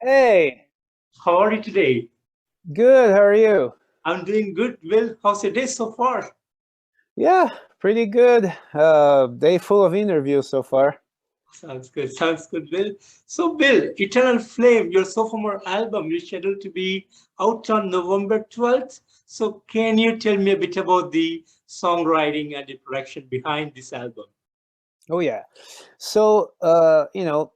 Hey, How are you today? good. How are you? I'm doing good. Well, how's your day so far? Yeah, pretty good. Day full of interviews so far. Sounds good. Sounds good, Bill. So, Bill, Eternal Flame, your sophomore album, is scheduled to be out on November 12th. So, can you tell me a bit about the songwriting and the production behind this album? Oh yeah. So,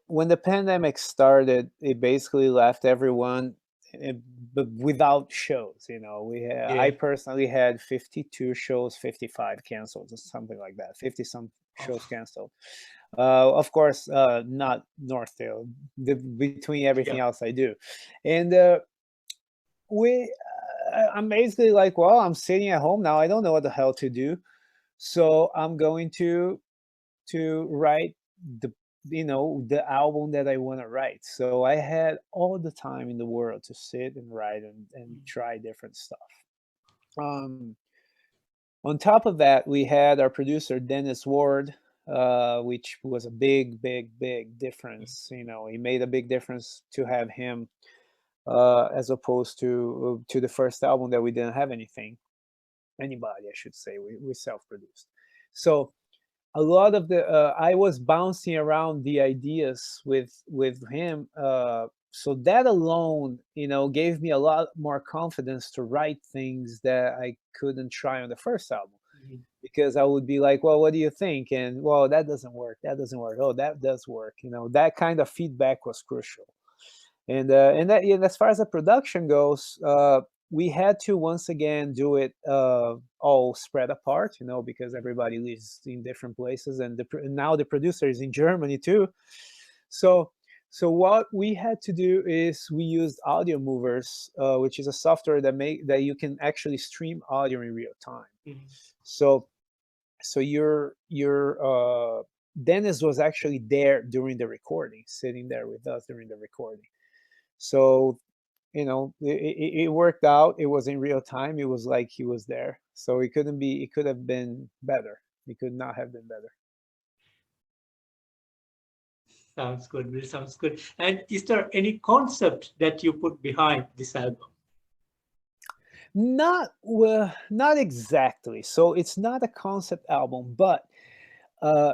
when the pandemic started, it basically left everyone eh, but without shows. I Yeah. personally had 52 shows, 55 canceled, or something like that. 50 some shows Oh, canceled. Of course, not Northdale. Between everything yeah. else I do, and we I'm basically like, well, I'm sitting at home now. I don't know what the hell to do, so I'm going to write the the album that I want to write. So I had all the time in the world to sit and write and try different stuff. Um, on top of that, we had our producer Dennis Ward, which was a big, big, big difference. He made a big difference to have him as opposed to the first album that we didn't have anybody, I should say. We self-produced. So a lot of the I was bouncing around the ideas with him. So that alone, gave me a lot more confidence to write things that I couldn't try on the first album, Mhm. because I would be like, well, what do you think? And well, that doesn't work. That doesn't work. Oh, that does work. That kind of feedback was crucial. And that, yeah, as far as the production goes, we had to once again do it all spread apart, because everybody lives in different places, and now the producer is in Germany too. So, so what we had to do is we used Audio Movers, which is a software that you can actually stream audio in real time. Mhm. So, so Dennis was actually there during the recording, sitting there with us during the recording. So it worked out. It was in real time. It was like he was there. So it could have been better. It could not have been better. Sounds good, Bill. Sounds good. And is there any concept that you put behind this album? Not well, not exactly. So it's not a concept album, but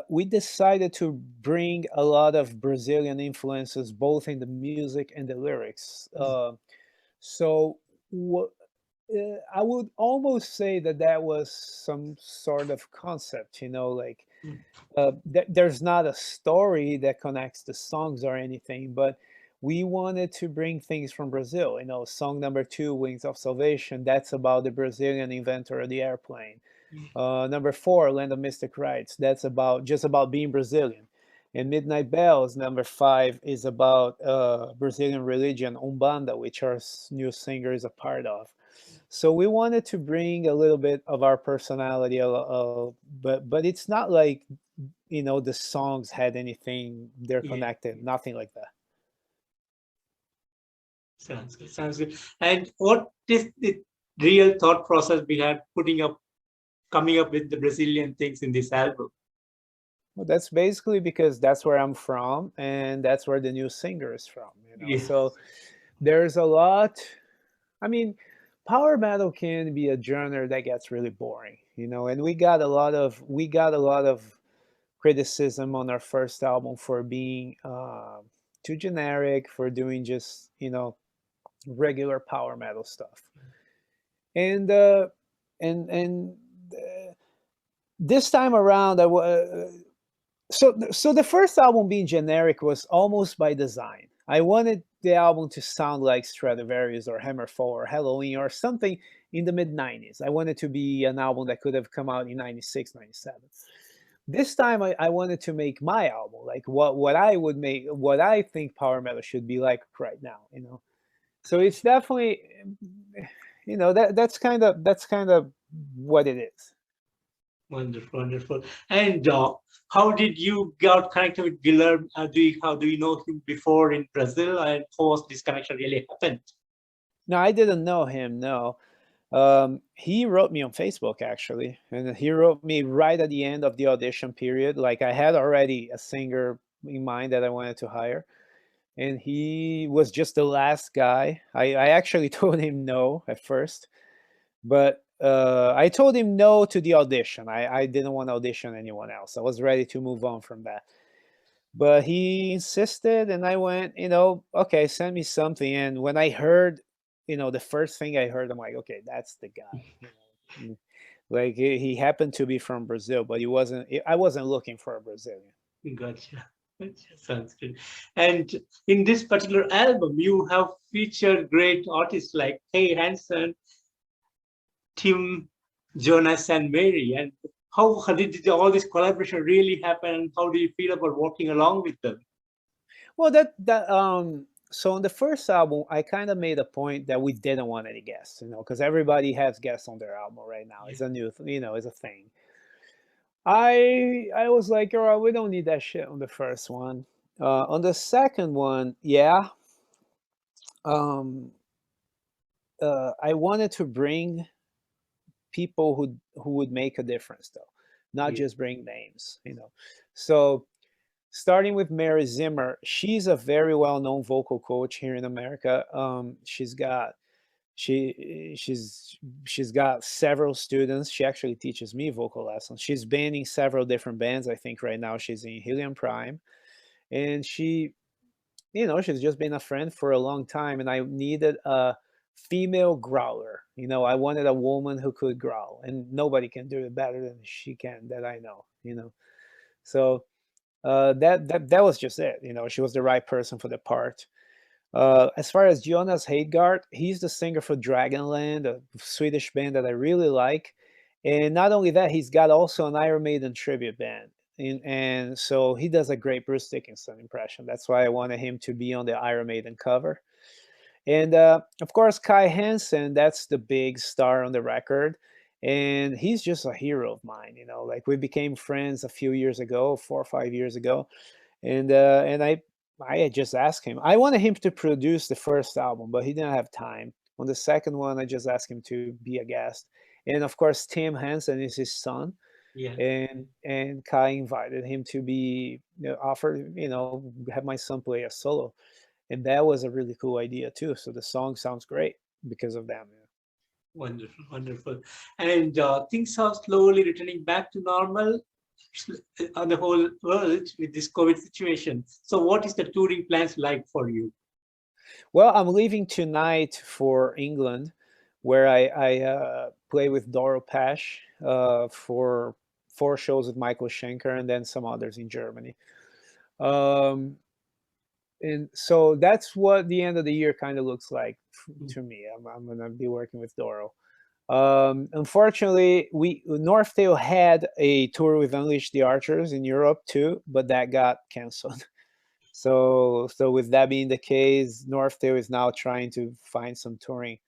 we decided to bring a lot of Brazilian influences, both in the music and the lyrics. So what I would almost say that was some sort of concept, like Mhm. there's not a story that connects the songs or anything, but we wanted to bring things from Brazil. Song number two, Wings of Salvation, that's about the Brazilian inventor of the airplane. Number four, Land of Mystic Rights, that's just about being Brazilian. And Midnight Bells, number five, is about Brazilian religion, Umbanda, which our new singer is a part of. So we wanted to bring a little bit of our personality, but it's not like the songs had anything they're Yeah. connected, nothing like that. Sounds good. Sounds good. And what is the real thought process behind coming up with the Brazilian things in this album? Well, that's basically because that's where I'm from, and that's where the new singer is from. Yeah. So there's a lot. I mean, power metal can be a genre that gets really boring, and we got a lot of criticism on our first album for being too generic, for doing just regular power metal stuff. And and this time around, so the first album being generic was almost by design. I wanted the album to sound like Stratovarius or Hammerfall or Halloween or something in the mid 90s. I wanted to be an album that could have come out in 96, 97. This time I wanted to make my album, like what I would make, what I think power metal should be like right now. So it's definitely, that's kind of what it is. Wonderful, wonderful. And how did you get connected with Guilherme? How do you know him before in Brazil, and how was this connection really happened? No, I didn't know him. No, he wrote me on Facebook actually, and he wrote me right at the end of the audition period. Like I had already a singer in mind that I wanted to hire, and he was just the last guy. I actually told him no at first, but I told him no to the audition. I didn't want to audition anyone else. I was ready to move on from that. But he insisted, and I went, okay, send me something. And when I heard, the first thing I heard, I'm like, okay, that's the guy. Like he happened to be from Brazil, but he wasn't. I wasn't looking for a Brazilian. Gotcha. Gotcha. Sounds good. And in this particular album, you have featured great artists like Kay Hansen, Tim, Jonas, and Mary. And how did all this collaboration really happen? How do you feel about working along with them? Well, so on the first album, I kind of made a point that we didn't want any guests, because everybody has guests on their album right now. Yeah. It's a new, it's a thing. I was like, all right, we don't need that shit on the first one. On the second one, yeah. Um, I wanted to bring people who would make a difference, though, not Yeah. just bring names, So starting with Mary Zimmer, she's a very well-known vocal coach here in America. She's got several students. She actually teaches me vocal lessons. She's been in several different bands. I think right now she's in Helium Prime, and she's just been a friend for a long time. And I needed a female growler. I wanted a woman who could growl, and nobody can do it better than she can, that I know. So that was just it. She was the right person for the part. As far as Jonas Heidgard, he's the singer for Dragonland, a Swedish band that I really like. And not only that, he's got also an Iron Maiden tribute band. And so he does a great Bruce Dickinson impression. That's why I wanted him to be on the Iron Maiden cover. And of course, Kai Hansen, that's the big star on the record. And he's just a hero of mine, like we became friends a few years ago, 4 or 5 years ago. And I had just asked him. I wanted him to produce the first album, but he didn't have time. On the second one, I just asked him to be a guest. And of course, Tim Henson is his son, Yeah. and Kai invited him to be offered, have my son play a solo, and that was a really cool idea too. So the song sounds great because of them. Wonderful, wonderful. And things are slowly returning back to normal on the whole world with this COVID situation. So what is the touring plans like for you? Well, I'm leaving tonight for England, where I play with Doro Pesch for 4 shows with Michael Schenker and then some others in Germany. And so that's what the end of the year kind of looks like to me. I'm going to be working with Doro. Unfortunately, North Tail had a tour with Unleash the Archers in Europe too, but that got canceled. So with that being the case, North Tail is now trying to find some touring,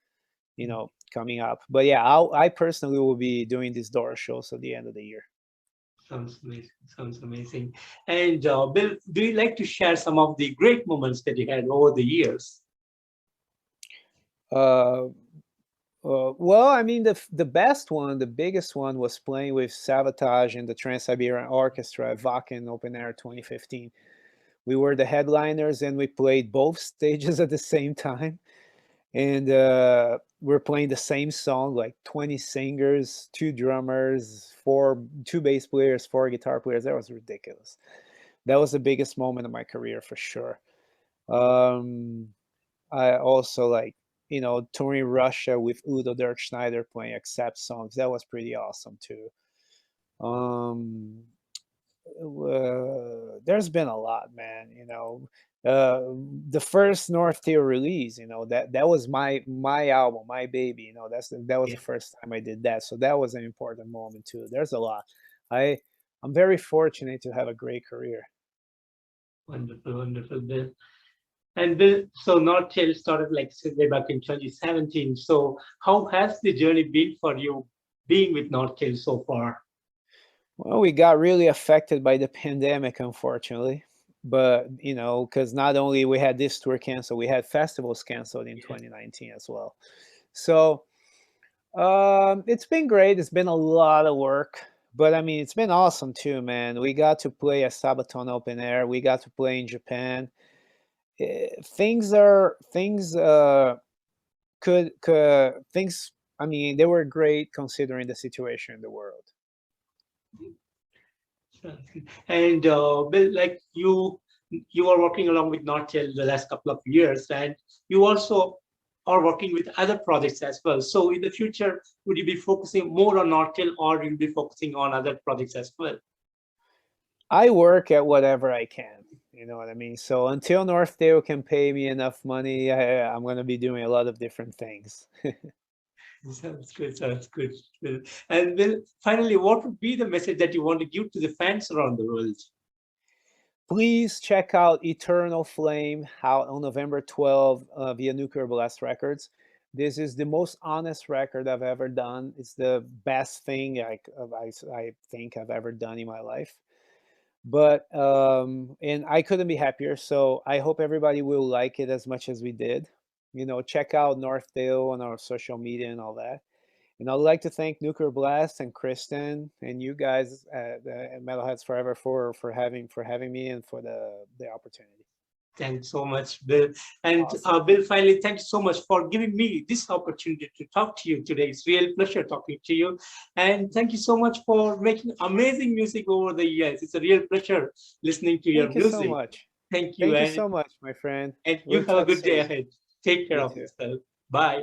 coming up. But yeah, I personally will be doing these Doro shows at the end of the year. Sounds amazing. Sounds amazing. And Bill, do you like to share some of the great moments that you had over the years? Well, I mean, the best one, the biggest one, was playing with Savatage and the Trans-Siberian Orchestra at Wacken Open Air 2015. We were the headliners, and we played both stages at the same time. And we're playing the same song, like 20 singers, 2 drummers, 2 bass players, 4 guitar players. That was ridiculous. That was the biggest moment of my career for sure. I also like, touring Russia with Udo Dirk Schneider playing Accept songs. That was pretty awesome too. There's been a lot, man. The first North Tail release, that was my album, my baby. That was the first time I did that, so that was an important moment too. There's a lot. I'm very fortunate to have a great career. Wonderful, wonderful, Bill. And Bill, so North Tail started like way back in 2017. So how has the journey been for you being with North Tail so far? Well, we got really affected by the pandemic, unfortunately. But, because not only we had this tour canceled, we had festivals canceled in 2019 as well. So it's been great. It's been a lot of work. But, I mean, it's been awesome too, man. We got to play at Sabaton Open Air. We got to play in Japan. things could things. I mean, they were great considering the situation in the world. And Bill, like you are working along with Nortel the last couple of years, and you also are working with other projects as well. So in the future, would you be focusing more on Nortel, or you'll be focusing on other projects as well? I work at whatever I can. You know what I mean? So until Northdale can pay me enough money, I'm going to be doing a lot of different things. Sounds good. Sounds good. Bill. And Bill, finally, what would be the message that you want to give to the fans around the world? Please check out Eternal Flame out on November 12th via Nuclear Blast Records. This is the most honest record I've ever done. It's the best thing I think I've ever done in my life. But and I couldn't be happier. So I hope everybody will like it as much as we did. You know, check out Northdale on our social media and all that. And I'd like to thank Nuclear Blast and Kristen and you guys at Metalheads Forever for having me and for the opportunity. Thanks so much, Bill. And Awesome. Bill, finally, thank you so much for giving me this opportunity to talk to you today. It's a real pleasure talking to you. And thank you so much for making amazing music over the years. It's a real pleasure listening to your Thank you so music. much. Thank you. Thank you so much, my friend. And you We'll have a talk good day soon. ahead. Take care You of too. yourself. Bye.